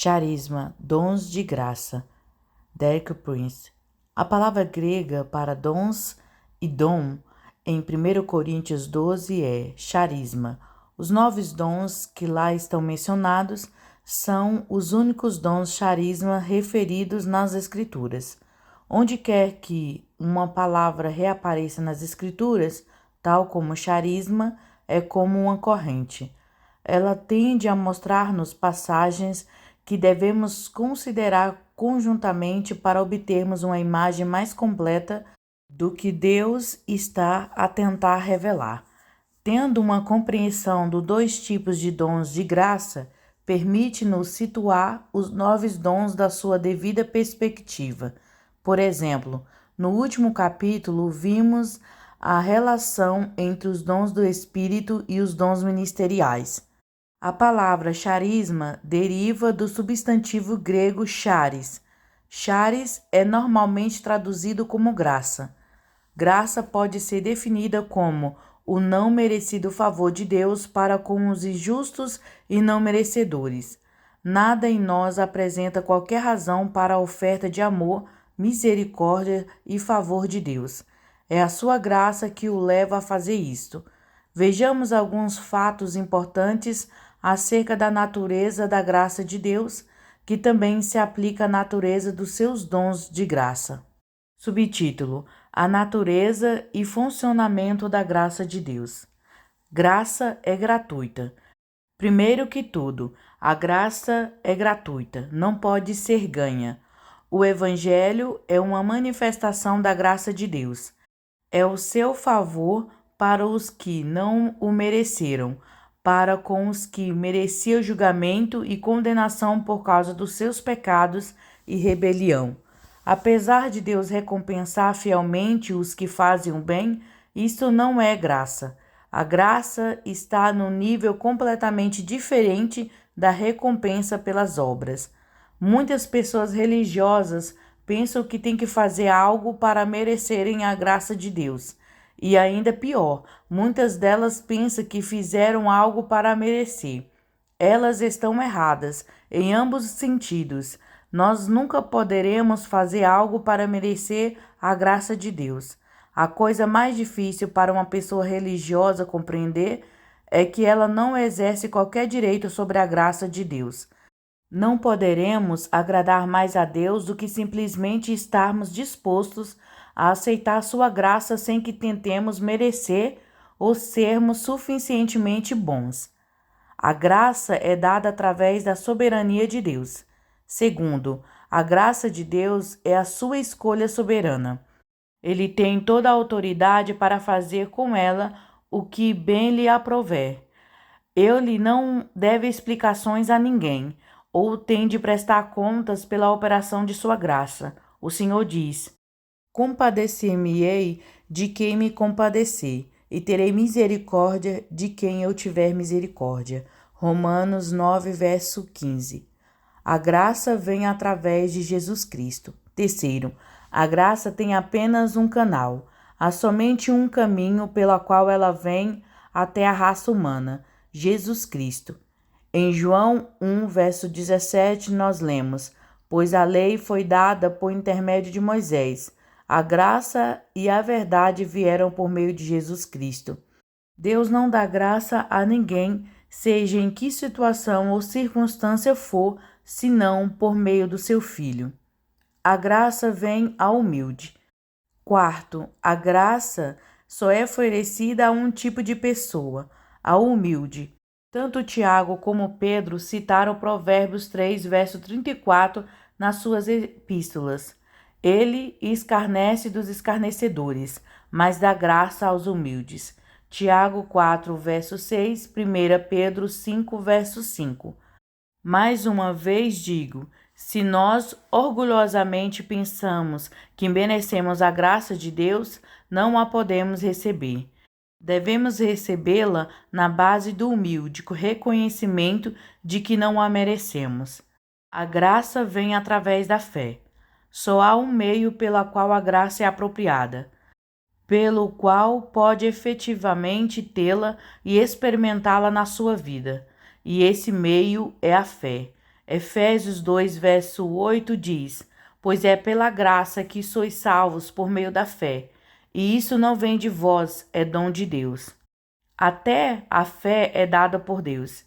Charisma, dons de graça. Derek Prince. A palavra grega para dons e dom em 1 Coríntios 12 é charisma. Os 9 dons que lá estão mencionados são os únicos dons charisma referidos nas Escrituras. Onde quer que uma palavra reapareça nas Escrituras, tal como charisma, é como uma corrente. Ela tende a mostrar-nos passagens que devemos considerar conjuntamente para obtermos uma imagem mais completa do que Deus está a tentar revelar. Tendo uma compreensão dos 2 tipos de dons de graça, permite-nos situar os 9 dons da sua devida perspectiva. Por exemplo, no último capítulo vimos a relação entre os dons do Espírito e os dons ministeriais. A palavra charisma deriva do substantivo grego charis. Charis é normalmente traduzido como graça. Graça pode ser definida como o não merecido favor de Deus para com os injustos e não merecedores. Nada em nós apresenta qualquer razão para a oferta de amor, misericórdia e favor de Deus. É a sua graça que o leva a fazer isto. Vejamos alguns fatos importantes acerca da natureza da graça de Deus, que também se aplica à natureza dos seus dons de graça. Subtítulo: A natureza e funcionamento da graça de Deus. Graça é gratuita. Primeiro que tudo, a graça é gratuita, não pode ser ganha. O Evangelho é uma manifestação da graça de Deus. É o seu favor para os que não o mereceram, para com os que mereciam julgamento e condenação por causa dos seus pecados e rebelião. Apesar de Deus recompensar fielmente os que fazem o bem, isto não é graça. A graça está num nível completamente diferente da recompensa pelas obras. Muitas pessoas religiosas pensam que têm que fazer algo para merecerem a graça de Deus. E ainda pior, muitas delas pensam que fizeram algo para merecer. Elas estão erradas, em ambos os sentidos. Nós nunca poderemos fazer algo para merecer a graça de Deus. A coisa mais difícil para uma pessoa religiosa compreender é que ela não exerce qualquer direito sobre a graça de Deus. Não poderemos agradar mais a Deus do que simplesmente estarmos dispostos a aceitar sua graça sem que tentemos merecer ou sermos suficientemente bons. A graça é dada através da soberania de Deus. Segundo, a graça de Deus é a sua escolha soberana. Ele tem toda a autoridade para fazer com ela o que bem lhe aprouver. Ele não deve explicações a ninguém, ou tem de prestar contas pela operação de sua graça. O Senhor diz: Compadecer-me-ei de quem me compadecer, e terei misericórdia de quem eu tiver misericórdia. Romanos 9, verso 15. A graça vem através de Jesus Cristo. Terceiro, a graça tem apenas um canal. Há somente um caminho pela qual ela vem até a raça humana, Jesus Cristo. Em João 1, verso 17, nós lemos: Pois a lei foi dada por intermédio de Moisés. A graça e a verdade vieram por meio de Jesus Cristo. Deus não dá graça a ninguém, seja em que situação ou circunstância for, senão por meio do seu Filho. A graça vem ao humilde. Quarto, a graça só é oferecida a um tipo de pessoa, ao humilde. Tanto Tiago como Pedro citaram Provérbios 3, verso 34 nas suas epístolas. Ele escarnece dos escarnecedores, mas dá graça aos humildes. Tiago 4, verso 6, 1 Pedro 5, verso 5. Mais uma vez digo, se nós orgulhosamente pensamos que merecemos a graça de Deus, não a podemos receber. Devemos recebê-la na base do humilde reconhecimento de que não a merecemos. A graça vem através da fé. Só há um meio pela qual a graça é apropriada, pelo qual pode efetivamente tê-la e experimentá-la na sua vida. E esse meio é a fé. Efésios 2, verso 8 diz: Pois é pela graça que sois salvos por meio da fé, e isso não vem de vós, é dom de Deus. Até a fé é dada por Deus.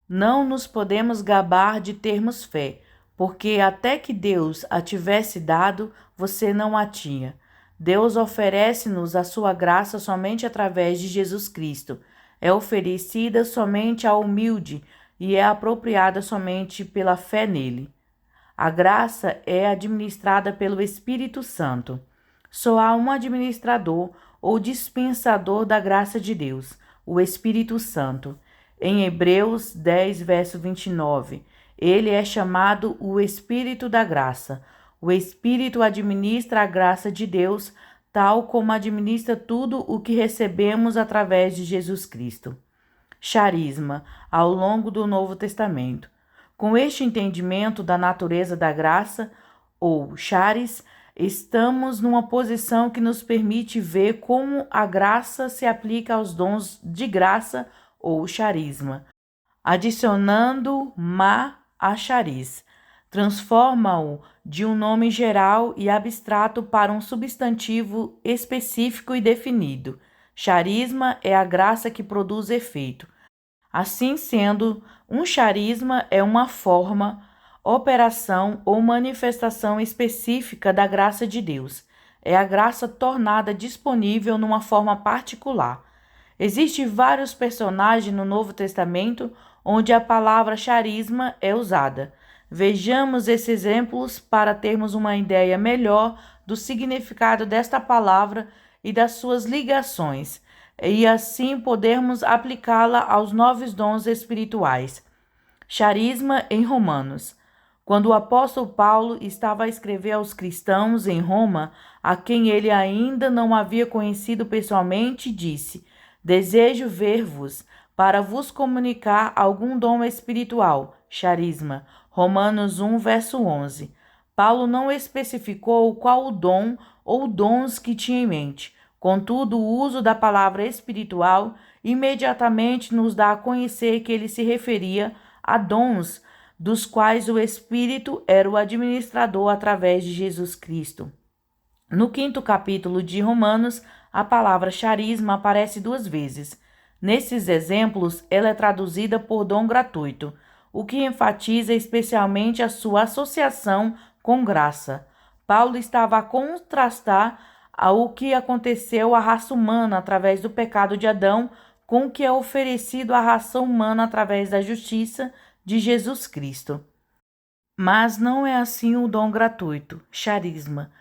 Não nos podemos gabar de termos fé, porque até que Deus a tivesse dado, você não a tinha. Deus oferece-nos a sua graça somente através de Jesus Cristo. É oferecida somente ao humilde e é apropriada somente pela fé nele. A graça é administrada pelo Espírito Santo. Só há um administrador ou dispensador da graça de Deus, o Espírito Santo. Em Hebreus 10, verso 29, ele é chamado o Espírito da Graça. O Espírito administra a graça de Deus, tal como administra tudo o que recebemos através de Jesus Cristo. Charisma, ao longo do Novo Testamento. Com este entendimento da natureza da graça, ou charis, estamos numa posição que nos permite ver como a graça se aplica aos dons de graça, ou charisma, adicionando ma a charis. Transforma-o de um nome geral e abstrato para um substantivo específico e definido. Charisma é a graça que produz efeito. Assim sendo, um charisma é uma forma, operação ou manifestação específica da graça de Deus. É a graça tornada disponível numa forma particular. Existem vários personagens no Novo Testamento onde a palavra charisma é usada. Vejamos esses exemplos para termos uma ideia melhor do significado desta palavra e das suas ligações, e assim podermos aplicá-la aos novos dons espirituais. Charisma em Romanos. Quando o apóstolo Paulo estava a escrever aos cristãos em Roma, a quem ele ainda não havia conhecido pessoalmente, disse: Desejo ver-vos para vos comunicar algum dom espiritual, charisma. Romanos 1, verso 11. Paulo não especificou qual o dom ou dons que tinha em mente. Contudo, o uso da palavra espiritual imediatamente nos dá a conhecer que ele se referia a dons dos quais o Espírito era o administrador através de Jesus Cristo. No 5º capítulo de Romanos, a palavra charisma aparece 2 vezes. Nesses exemplos, ela é traduzida por dom gratuito, o que enfatiza especialmente a sua associação com graça. Paulo estava a contrastar o que aconteceu à raça humana através do pecado de Adão com o que é oferecido à raça humana através da justiça de Jesus Cristo. Mas não é assim o dom gratuito, charisma,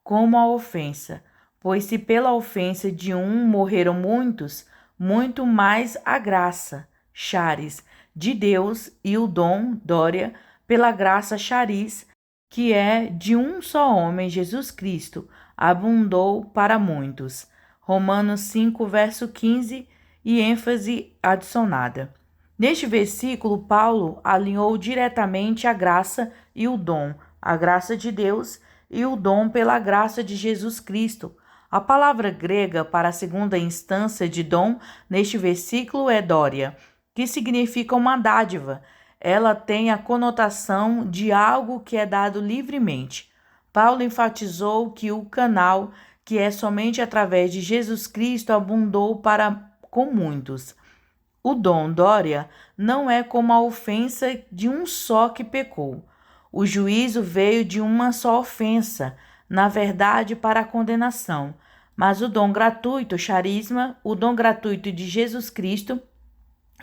como a ofensa, pois se pela ofensa de um morreram muitos, muito mais a graça, charis, de Deus e o dom, dória, pela graça charis, que é de um só homem, Jesus Cristo, abundou para muitos. Romanos 5, verso 15 e ênfase adicionada. Neste versículo, Paulo alinhou diretamente a graça e o dom, a graça de Deus e o dom pela graça de Jesus Cristo. A palavra grega para a segunda instância de dom neste versículo é dória, que significa uma dádiva. Ela tem a conotação de algo que é dado livremente. Paulo enfatizou que o canal, que é somente através de Jesus Cristo, abundou com muitos. O dom dória não é como a ofensa de um só que pecou. O juízo veio de uma só ofensa, na verdade para a condenação. Mas o dom gratuito, charisma, o dom gratuito de Jesus Cristo,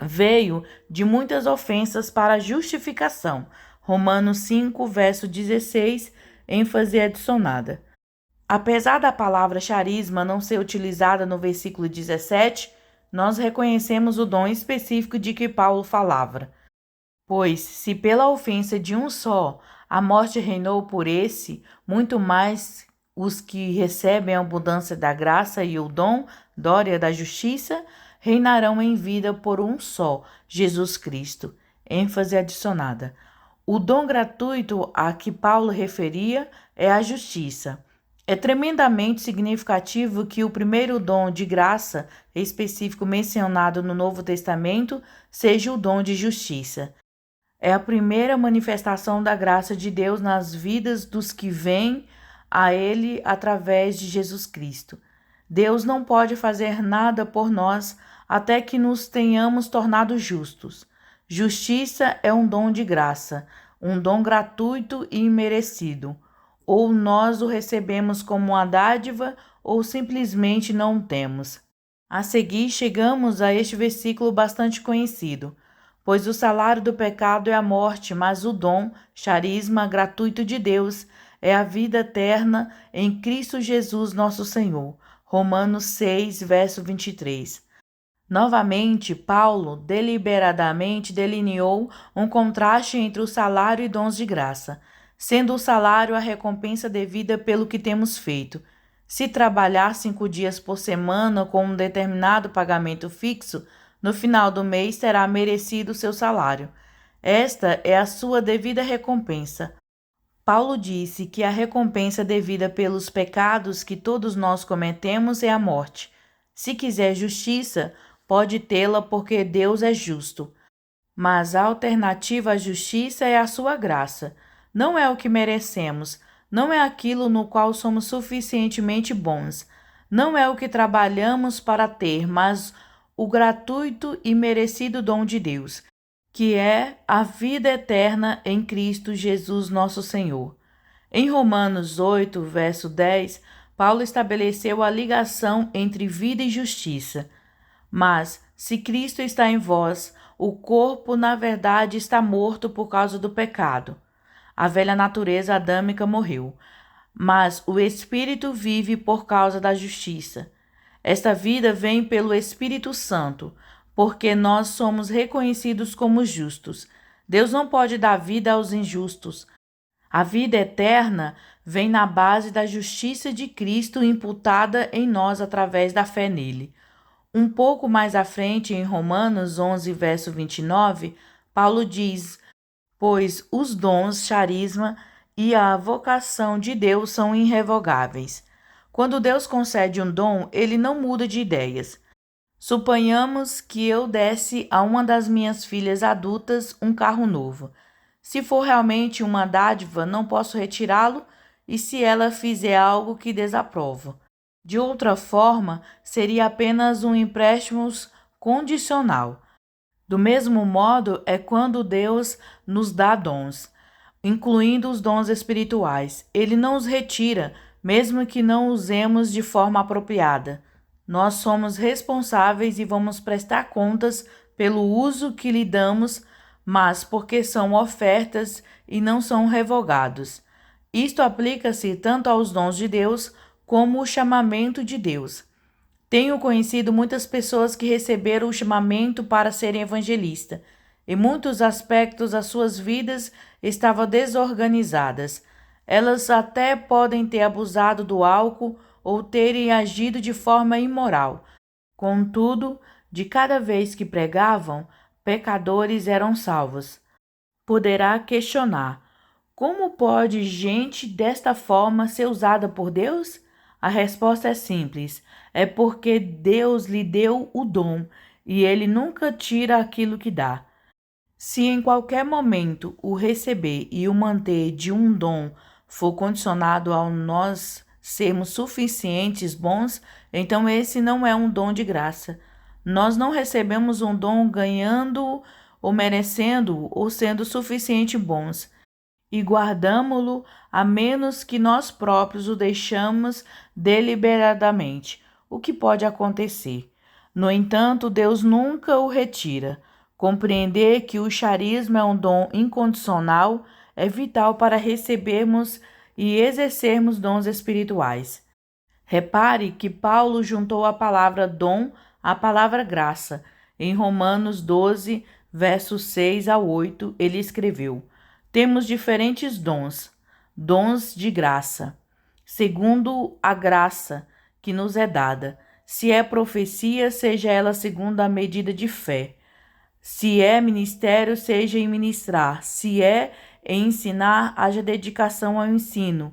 veio de muitas ofensas para a justificação. Romanos 5, verso 16, ênfase adicionada. Apesar da palavra charisma não ser utilizada no versículo 17, nós reconhecemos o dom específico de que Paulo falava. Pois, se pela ofensa de um só a morte reinou por esse, muito mais os que recebem a abundância da graça e o dom, dória da justiça, reinarão em vida por um só, Jesus Cristo. ênfase adicionada. O dom gratuito a que Paulo referia é a justiça. É tremendamente significativo que o primeiro dom de graça específico mencionado no Novo Testamento seja o dom de justiça. É a primeira manifestação da graça de Deus nas vidas dos que vêm a Ele através de Jesus Cristo. Deus não pode fazer nada por nós até que nos tenhamos tornado justos. Justiça é um dom de graça, um dom gratuito e imerecido. Ou nós o recebemos como uma dádiva, ou simplesmente não o temos. A seguir, chegamos a este versículo bastante conhecido. Pois o salário do pecado é a morte, mas o dom, charisma gratuito de Deus, é a vida eterna em Cristo Jesus nosso Senhor. Romanos 6, verso 23. Novamente, Paulo deliberadamente delineou um contraste entre o salário e dons de graça, sendo o salário a recompensa devida pelo que temos feito. Se trabalhar 5 dias por semana com um determinado pagamento fixo, no final do mês terá merecido seu salário. Esta é a sua devida recompensa. Paulo disse que a recompensa devida pelos pecados que todos nós cometemos é a morte. Se quiser justiça, pode tê-la porque Deus é justo. Mas a alternativa à justiça é a sua graça. Não é o que merecemos, não é aquilo no qual somos suficientemente bons, não é o que trabalhamos para ter, mas o gratuito e merecido dom de Deus, que é a vida eterna em Cristo Jesus nosso Senhor. Em Romanos 8, verso 10, Paulo estabeleceu a ligação entre vida e justiça. Mas, se Cristo está em vós, o corpo, na verdade, está morto por causa do pecado. A velha natureza adâmica morreu, mas o Espírito vive por causa da justiça. Esta vida vem pelo Espírito Santo, porque nós somos reconhecidos como justos. Deus não pode dar vida aos injustos. A vida eterna vem na base da justiça de Cristo imputada em nós através da fé nele. Um pouco mais à frente, em Romanos 11, verso 29, Paulo diz: pois os dons, charisma e a vocação de Deus são irrevogáveis. Quando Deus concede um dom, ele não muda de ideias. Suponhamos que eu desse a uma das minhas filhas adultas um carro novo. Se for realmente uma dádiva, não posso retirá-lo, e se ela fizer algo que desaprovo. De outra forma, seria apenas um empréstimo condicional. Do mesmo modo é quando Deus nos dá dons, incluindo os dons espirituais. Ele não os retira, mesmo que não usemos de forma apropriada. Nós somos responsáveis e vamos prestar contas pelo uso que lhe damos, mas porque são ofertas e não são revogados. Isto aplica-se tanto aos dons de Deus como o chamamento de Deus. Tenho conhecido muitas pessoas que receberam o chamamento para serem evangelistas. Em muitos aspectos, as suas vidas estavam desorganizadas. Elas até podem ter abusado do álcool ou terem agido de forma imoral. Contudo, de cada vez que pregavam, pecadores eram salvos. Poderá questionar: como pode gente desta forma ser usada por Deus? A resposta é simples: é porque Deus lhe deu o dom e ele nunca tira aquilo que dá. Se em qualquer momento o receber e o manter de um dom for condicionado ao nós sermos suficientes bons, então esse não é um dom de graça. Nós não recebemos um dom ganhando ou merecendo ou sendo suficiente bons, e guardamo-lo a menos que nós próprios o deixamos deliberadamente, o que pode acontecer. No entanto, Deus nunca o retira. Compreender que o charisma é um dom incondicional é vital para recebermos e exercermos dons espirituais. Repare que Paulo juntou a palavra dom à palavra graça. Em Romanos 12, versos 6 a 8, ele escreveu: temos diferentes dons, dons de graça, segundo a graça que nos é dada. Se é profecia, seja ela segundo a medida de fé. Se é ministério, seja em ministrar. Se é em ensinar, haja dedicação ao ensino.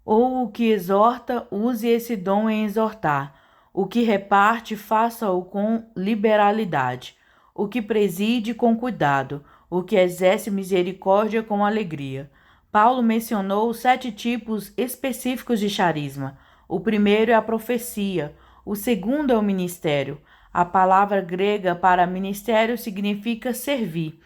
Ou o que exorta, use esse dom em exortar. O que reparte, faça-o com liberalidade. O que preside, com cuidado. o que exerce misericórdia com alegria. Paulo mencionou 7 tipos específicos de charisma. O primeiro é a profecia, o segundo é o ministério. A palavra grega para ministério significa servir,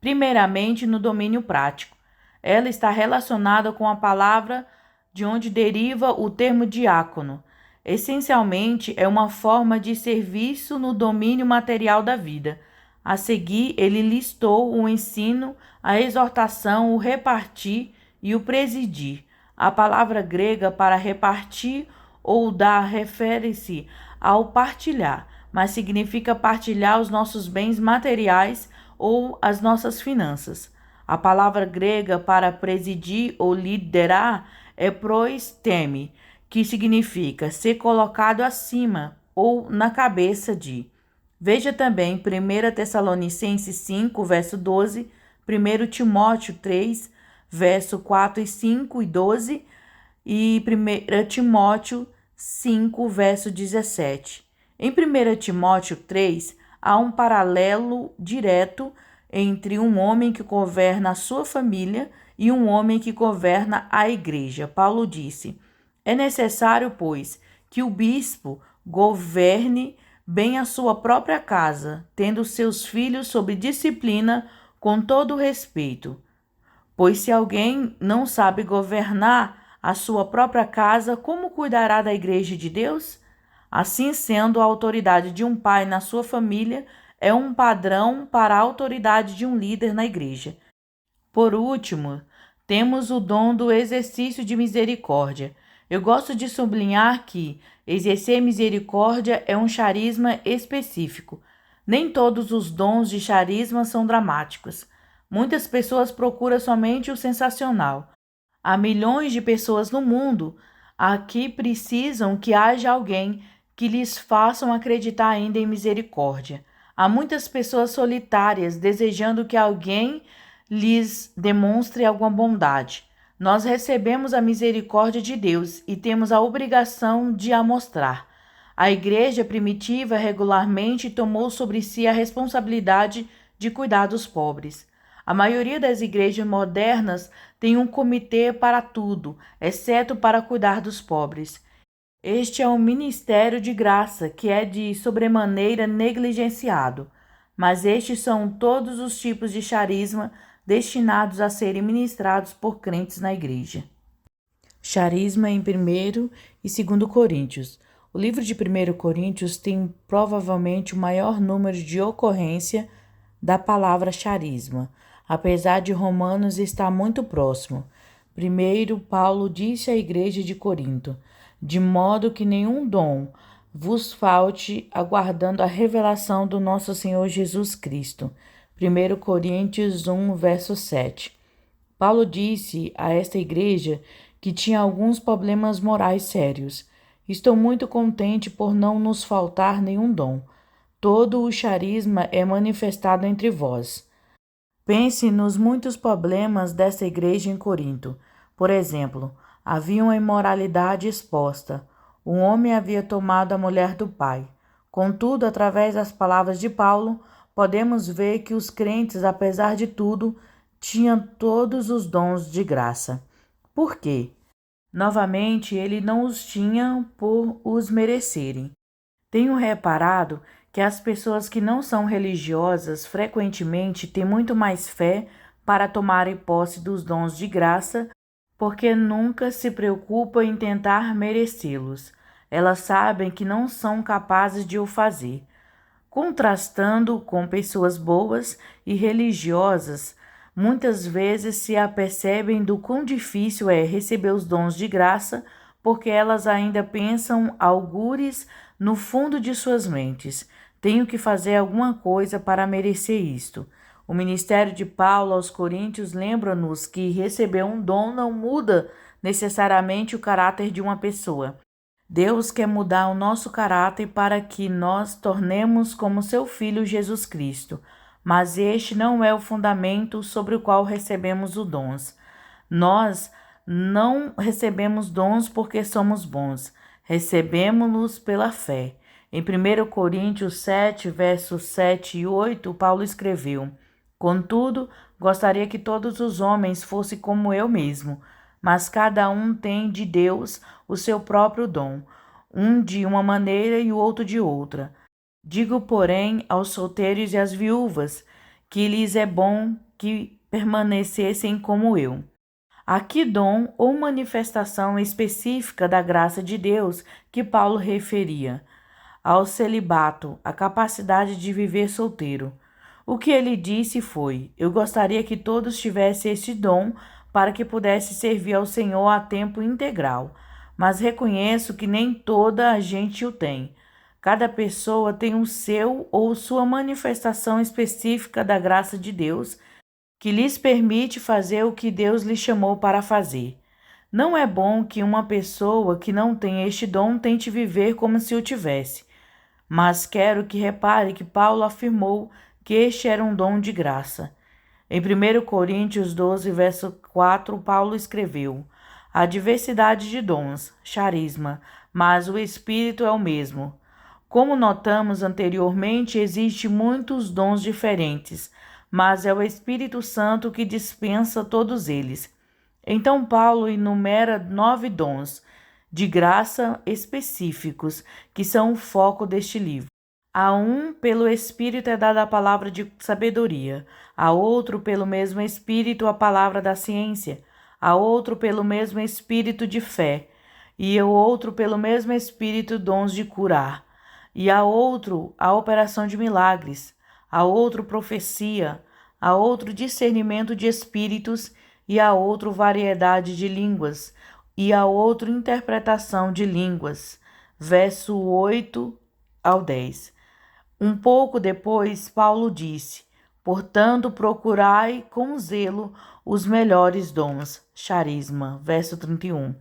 primeiramente no domínio prático. Ela está relacionada com a palavra de onde deriva o termo diácono. Essencialmente, é uma forma de serviço no domínio material da vida. A seguir, ele listou o ensino, a exortação, o repartir e o presidir. A palavra grega para repartir ou dar refere-se ao partilhar, mas significa partilhar os nossos bens materiais ou as nossas finanças. A palavra grega para presidir ou liderar é proisteme, que significa ser colocado acima ou na cabeça de. Veja também 1 Tessalonicenses 5, verso 12, 1 Timóteo 3, verso 4 e 5 e 12 e 1 Timóteo 5, verso 17. Em 1 Timóteo 3, há um paralelo direto entre um homem que governa a sua família e um homem que governa a igreja. Paulo disse: é necessário, pois, que o bispo governe bem a sua própria casa, tendo seus filhos sob disciplina com todo respeito. Pois se alguém não sabe governar a sua própria casa, como cuidará da igreja de Deus? Assim sendo, a autoridade de um pai na sua família é um padrão para a autoridade de um líder na igreja. Por último, temos o dom do exercício de misericórdia. Eu gosto de sublinhar que exercer misericórdia é um charisma específico. Nem todos os dons de charisma são dramáticos. Muitas pessoas procuram somente o sensacional. Há milhões de pessoas no mundo que precisam que haja alguém que lhes façam acreditar ainda em misericórdia. Há muitas pessoas solitárias desejando que alguém lhes demonstre alguma bondade. Nós recebemos a misericórdia de Deus e temos a obrigação de a mostrar. A igreja primitiva regularmente tomou sobre si a responsabilidade de cuidar dos pobres. A maioria das igrejas modernas tem um comitê para tudo, exceto para cuidar dos pobres. Este é um ministério de graça que é de sobremaneira negligenciado, mas estes são todos os tipos de charisma destinados a serem ministrados por crentes na igreja. Charisma em 1 e 2 Coríntios. O livro de 1 Coríntios tem provavelmente o maior número de ocorrência da palavra charisma, apesar de Romanos estar muito próximo. Primeiro, Paulo disse à igreja de Corinto: de modo que nenhum dom vos falte, aguardando a revelação do nosso Senhor Jesus Cristo. 1 Coríntios 1, verso 7. Paulo disse a esta igreja que tinha alguns problemas morais sérios. Estou muito contente por não nos faltar nenhum dom. Todo o charisma é manifestado entre vós. Pense nos muitos problemas dessa igreja em Corinto. Por exemplo, havia uma imoralidade exposta. Um homem havia tomado a mulher do pai. Contudo, através das palavras de Paulo, podemos ver que os crentes, apesar de tudo, tinham todos os dons de graça. Por quê? Novamente, ele não os tinha por os merecerem. Tenho reparado que as pessoas que não são religiosas frequentemente têm muito mais fé para tomarem posse dos dons de graça, porque nunca se preocupam em tentar merecê-los. Elas sabem que não são capazes de o fazer. Contrastando com pessoas boas e religiosas, muitas vezes se apercebem do quão difícil é receber os dons de graça, porque elas ainda pensam algures no fundo de suas mentes: tenho que fazer alguma coisa para merecer isto. O ministério de Paulo aos Coríntios lembra-nos que receber um dom não muda necessariamente o caráter de uma pessoa. Deus quer mudar o nosso caráter para que nós tornemos como seu Filho Jesus Cristo, mas este não é o fundamento sobre o qual recebemos os dons. Nós não recebemos dons porque somos bons, recebemos-los pela fé. Em 1 Coríntios 7, versos 7 e 8, Paulo escreveu: Contudo, gostaria que todos os homens fossem como eu mesmo, mas cada um tem de Deus o seu próprio dom, um de uma maneira e o outro de outra. Digo, porém, aos solteiros e às viúvas, que lhes é bom que permanecessem como eu. A que dom ou manifestação específica da graça de Deus que Paulo referia? Ao celibato, a capacidade de viver solteiro. O que ele disse foi: eu gostaria que todos tivessem este dom para que pudesse servir ao Senhor a tempo integral, mas reconheço que nem toda a gente o tem. Cada pessoa tem o seu ou sua manifestação específica da graça de Deus que lhes permite fazer o que Deus lhe chamou para fazer. Não é bom que uma pessoa que não tem este dom tente viver como se o tivesse. Mas quero que repare que Paulo afirmou que este era um dom de graça. Em 1 Coríntios 12, verso 4, Paulo escreveu: há diversidade de dons, charisma, mas o Espírito é o mesmo. Como notamos anteriormente, existem muitos dons diferentes, mas é o Espírito Santo que dispensa todos eles. Então, Paulo enumera 9 dons de graça específicos, que são o foco deste livro. A um, pelo Espírito, é dada a palavra de sabedoria, a outro, pelo mesmo Espírito, a palavra da ciência, a outro, pelo mesmo Espírito, de fé, e ao outro, pelo mesmo Espírito, dons de curar, e a outro, a operação de milagres, a outro, profecia, a outro, discernimento de espíritos, e a outro, variedade de línguas, e a outro, interpretação de línguas. Verso 8 ao 10. Um pouco depois, Paulo disse: portanto, procurai com zelo os melhores dons. Charisma, verso 31.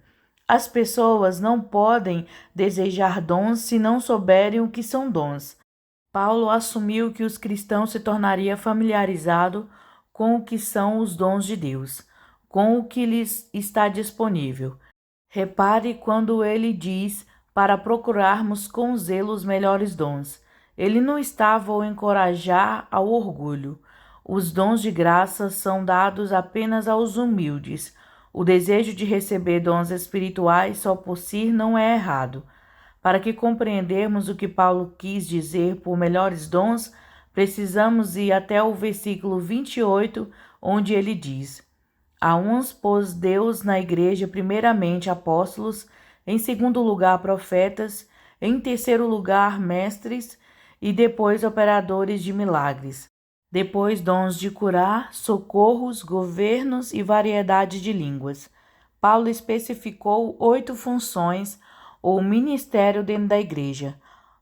As pessoas não podem desejar dons se não souberem o que são dons. Paulo assumiu que os cristãos se tornariam familiarizados com o que são os dons de Deus, com o que lhes está disponível. Repare quando ele diz para procurarmos com zelo os melhores dons. Ele não estava a encorajar ao orgulho. Os dons de graça são dados apenas aos humildes. O desejo de receber dons espirituais só por si não é errado. Para que compreendermos o que Paulo quis dizer por melhores dons, precisamos ir até o versículo 28, onde ele diz: a uns pôs Deus na igreja primeiramente apóstolos, em segundo lugar profetas, em terceiro lugar mestres e depois operadores de milagres. Depois dons de curar, socorros, governos e variedade de línguas. Paulo especificou 8 funções ou ministério dentro da igreja: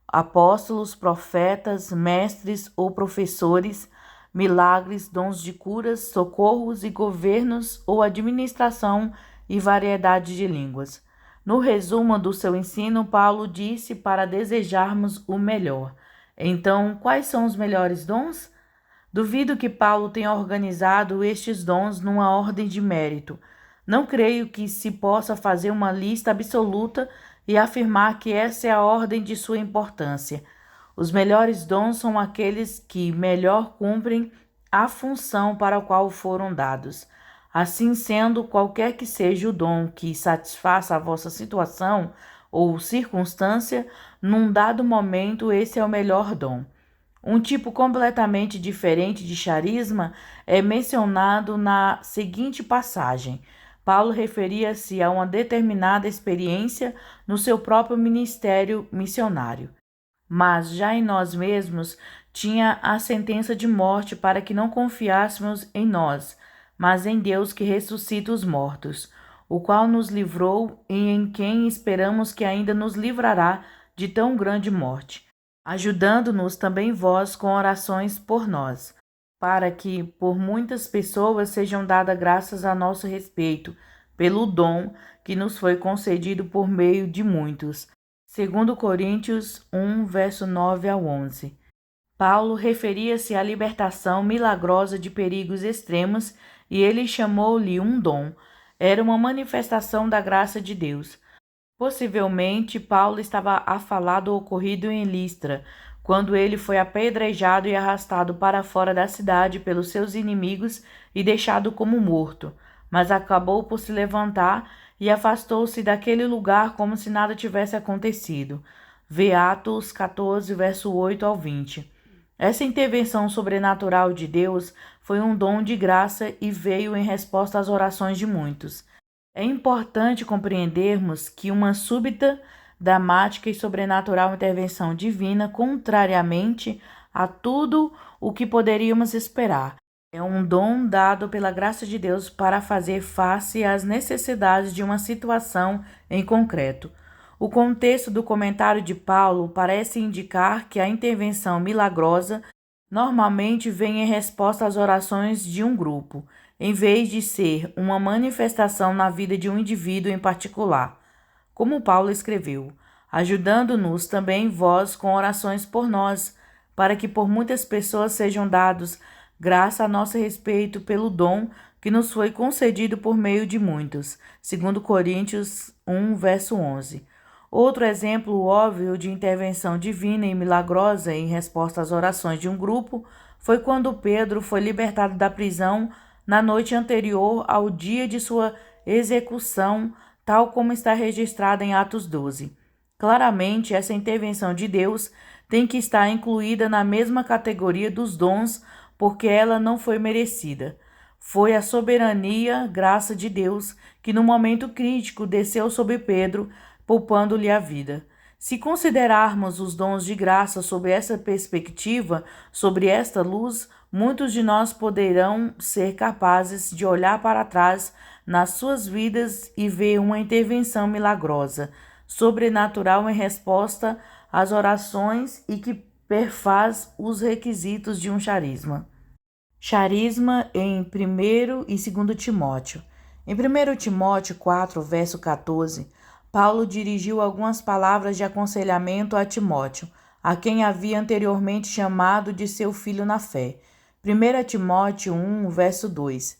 apóstolos, profetas, mestres ou professores, milagres, dons de curas, socorros e governos ou administração e variedade de línguas. No resumo do seu ensino, Paulo disse para desejarmos o melhor. Então, quais são os melhores dons? Duvido que Paulo tenha organizado estes dons numa ordem de mérito. Não creio que se possa fazer uma lista absoluta e afirmar que essa é a ordem de sua importância. Os melhores dons são aqueles que melhor cumprem a função para a qual foram dados. Assim sendo, qualquer que seja o dom que satisfaça a vossa situação ou circunstância, num dado momento esse é o melhor dom. Um tipo completamente diferente de charisma é mencionado na seguinte passagem. Paulo referia-se a uma determinada experiência no seu próprio ministério missionário. Mas já em nós mesmos tinha a sentença de morte para que não confiássemos em nós, mas em Deus que ressuscita os mortos, o qual nos livrou e em quem esperamos que ainda nos livrará de tão grande morte, ajudando-nos também vós com orações por nós, para que por muitas pessoas sejam dadas graças a nosso respeito, pelo dom que nos foi concedido por meio de muitos. 2 Coríntios 1, verso 9 ao 11. Paulo referia-se à libertação milagrosa de perigos extremos e ele chamou-lhe um dom. Era uma manifestação da graça de Deus. Possivelmente, Paulo estava a falar do ocorrido em Listra, quando ele foi apedrejado e arrastado para fora da cidade pelos seus inimigos e deixado como morto, mas acabou por se levantar e afastou-se daquele lugar como se nada tivesse acontecido. Vê Atos 14, verso 8 ao 20. Essa intervenção sobrenatural de Deus foi um dom de graça e veio em resposta às orações de muitos. É importante compreendermos que uma súbita, dramática e sobrenatural intervenção divina, contrariamente a tudo o que poderíamos esperar, é um dom dado pela graça de Deus para fazer face às necessidades de uma situação em concreto. O contexto do comentário de Paulo parece indicar que a intervenção milagrosa normalmente vem em resposta às orações de um grupo, em vez de ser uma manifestação na vida de um indivíduo em particular. Como Paulo escreveu, ajudando-nos também vós com orações por nós, para que por muitas pessoas sejam dados graça a nosso respeito pelo dom que nos foi concedido por meio de muitos. 2 Coríntios 1, verso 11. Outro exemplo óbvio de intervenção divina e milagrosa em resposta às orações de um grupo foi quando Pedro foi libertado da prisão na noite anterior ao dia de sua execução, tal como está registrado em Atos 12. Claramente, essa intervenção de Deus tem que estar incluída na mesma categoria dos dons, porque ela não foi merecida. Foi a soberania, graça de Deus, que no momento crítico desceu sobre Pedro, poupando-lhe a vida. Se considerarmos os dons de graça sob essa perspectiva, sobre esta luz, muitos de nós poderão ser capazes de olhar para trás nas suas vidas e ver uma intervenção milagrosa, sobrenatural em resposta às orações e que perfaz os requisitos de um charisma. Charisma em 1º e 2º Timóteo. Em 1 Timóteo 4, verso 14, Paulo dirigiu algumas palavras de aconselhamento a Timóteo, a quem havia anteriormente chamado de seu filho na fé. 1 Timóteo 1, verso 2.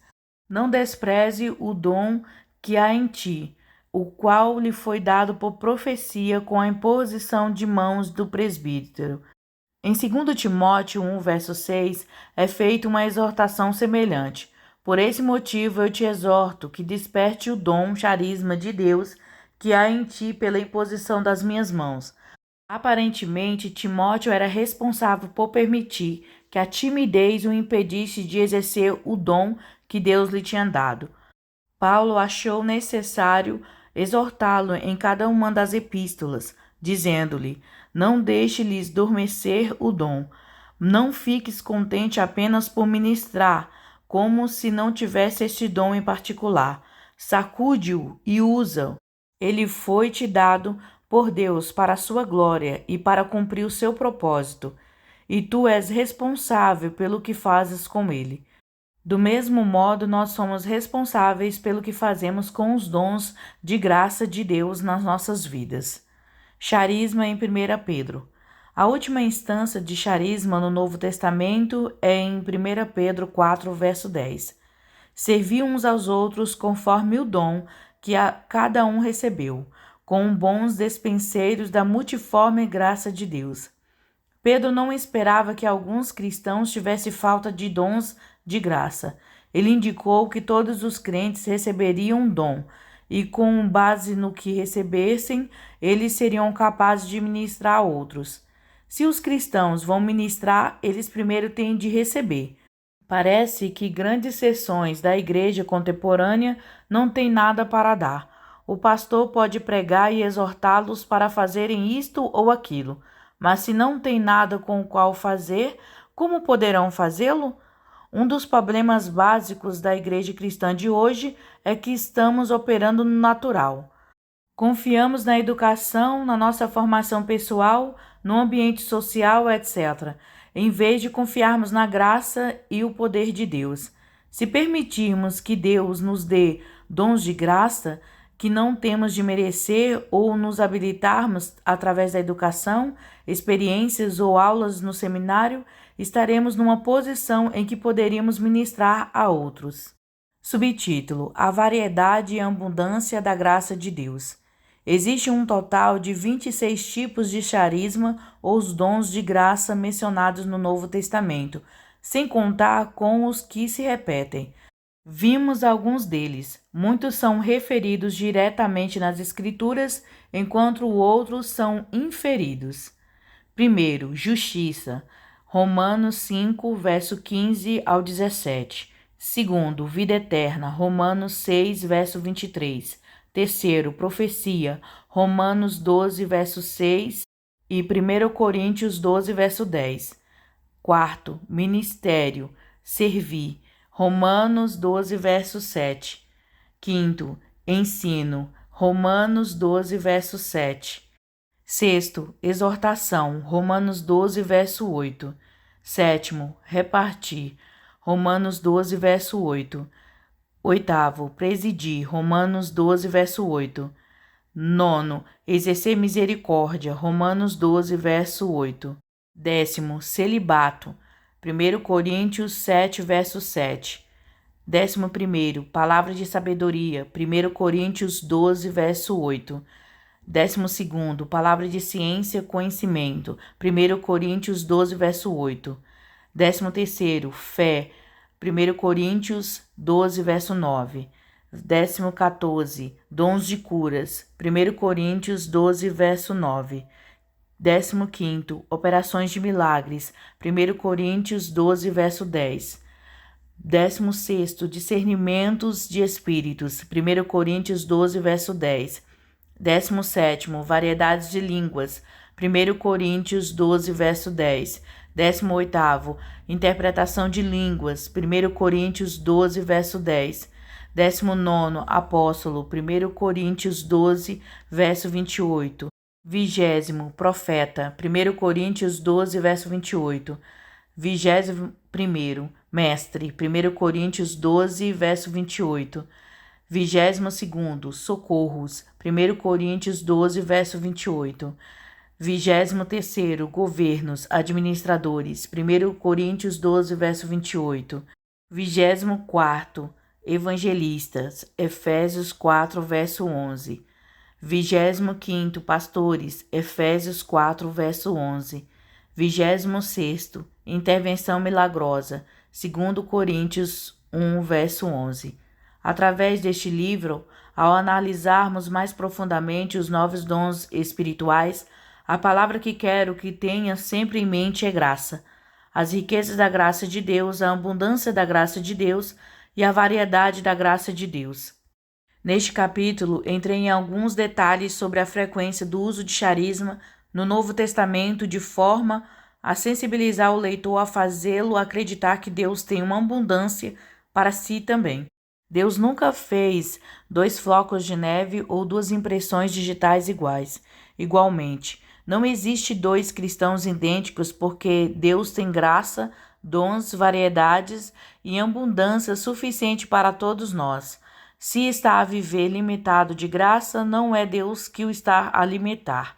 Não despreze o dom que há em ti, o qual lhe foi dado por profecia com a imposição de mãos do presbítero. Em 2 Timóteo 1, verso 6, é feita uma exortação semelhante. Por esse motivo eu te exorto que desperte o dom, charisma de Deus que há em ti pela imposição das minhas mãos. Aparentemente, Timóteo era responsável por permitir que a timidez o impedisse de exercer o dom que Deus lhe tinha dado. Paulo achou necessário exortá-lo em cada uma das epístolas, dizendo-lhe: não deixe-lhes adormecer o dom. Não fiques contente apenas por ministrar, como se não tivesse este dom em particular. Sacude-o e usa-o. Ele foi-te dado por Deus para a sua glória e para cumprir o seu propósito, e tu és responsável pelo que fazes com ele. Do mesmo modo, nós somos responsáveis pelo que fazemos com os dons de graça de Deus nas nossas vidas. Charisma em 1 Pedro. A última instância de charisma no Novo Testamento é em 1 Pedro 4, verso 10. Servi uns aos outros conforme o dom que a cada um recebeu, com bons despenseiros da multiforme graça de Deus. Pedro não esperava que alguns cristãos tivessem falta de dons de graça. Ele indicou que todos os crentes receberiam um dom, e com base no que recebessem, eles seriam capazes de ministrar a outros. Se os cristãos vão ministrar, eles primeiro têm de receber. Parece que grandes seções da igreja contemporânea não têm nada para dar. O pastor pode pregar e exortá-los para fazerem isto ou aquilo, mas se não tem nada com o qual fazer, como poderão fazê-lo? Um dos problemas básicos da igreja cristã de hoje é que estamos operando no natural. Confiamos na educação, na nossa formação pessoal, no ambiente social, etc., em vez de confiarmos na graça e o poder de Deus. Se permitirmos que Deus nos dê dons de graça que não temos de merecer ou nos habilitarmos através da educação, experiências ou aulas no seminário, estaremos numa posição em que poderíamos ministrar a outros. Subtítulo: A variedade e a abundância da graça de Deus. Existe um total de 26 tipos de charisma ou os dons de graça mencionados no Novo Testamento, sem contar com os que se repetem. Vimos alguns deles. Muitos são referidos diretamente nas Escrituras, enquanto outros são inferidos. Primeiro, justiça. Romanos 5, verso 15 ao 17. Segundo, vida eterna. Romanos 6, verso 23. Terceiro, profecia. Romanos 12, verso 6 e 1 Coríntios 12, verso 10. Quarto, ministério. Servir. Romanos 12, verso 7. Quinto, ensino. Romanos 12, verso 7. Sexto, exortação. Romanos 12, verso 8. Sétimo, repartir. Romanos 12, verso 8. Oitavo, presidir. Romanos 12, verso 8. Nono, exercer misericórdia. Romanos 12, verso 8. Décimo, celibato. 1 Coríntios 7, verso 7. 11º, palavra de sabedoria. 1 Coríntios 12, verso 8. 12º, palavra de ciência, conhecimento. 1 Coríntios 12, verso 8. 13º, fé. 1 Coríntios 12, verso 9. 14º, dons de curas. 1 Coríntios 12, verso 9. 15º, operações de milagres. 1 Coríntios 12, verso 10. 16º, discernimentos de espíritos. 1 Coríntios 12, verso 10. 17º, variedades de línguas. 1 Coríntios 12, verso 10. 18º, interpretação de línguas. 1 Coríntios 12, verso 10. 19º, apóstolo. 1 Coríntios 12, verso 28. 20º, profeta. 1 Coríntios 12, verso 28. 21º, mestre. 1 Coríntios 12, verso 28. 22º, socorros. 1 Coríntios 12, verso 28. 23º, governos, administradores. 1 Coríntios 12, verso 28. 24º, evangelistas. Efésios 4, verso 11. 25º, pastores. Efésios 4, verso 11. 26º, intervenção milagrosa. 2 Coríntios 1, verso 11. Através deste livro, ao analisarmos mais profundamente os novos dons espirituais, a palavra que quero que tenha sempre em mente é graça. As riquezas da graça de Deus, a abundância da graça de Deus e a variedade da graça de Deus. Neste capítulo, entrei em alguns detalhes sobre a frequência do uso de charisma no Novo Testamento de forma a sensibilizar o leitor a fazê-lo acreditar que Deus tem uma abundância para si também. Deus nunca fez 2 flocos de neve ou 2 impressões digitais iguais. Igualmente, não existe 2 cristãos idênticos porque Deus tem graça, dons, variedades e abundância suficiente para todos nós. Se está a viver limitado de graça, não é Deus que o está a limitar.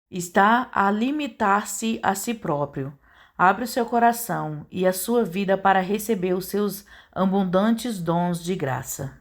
Está a limitar-se a si próprio. Abre o seu coração e a sua vida para receber os seus abundantes dons de graça.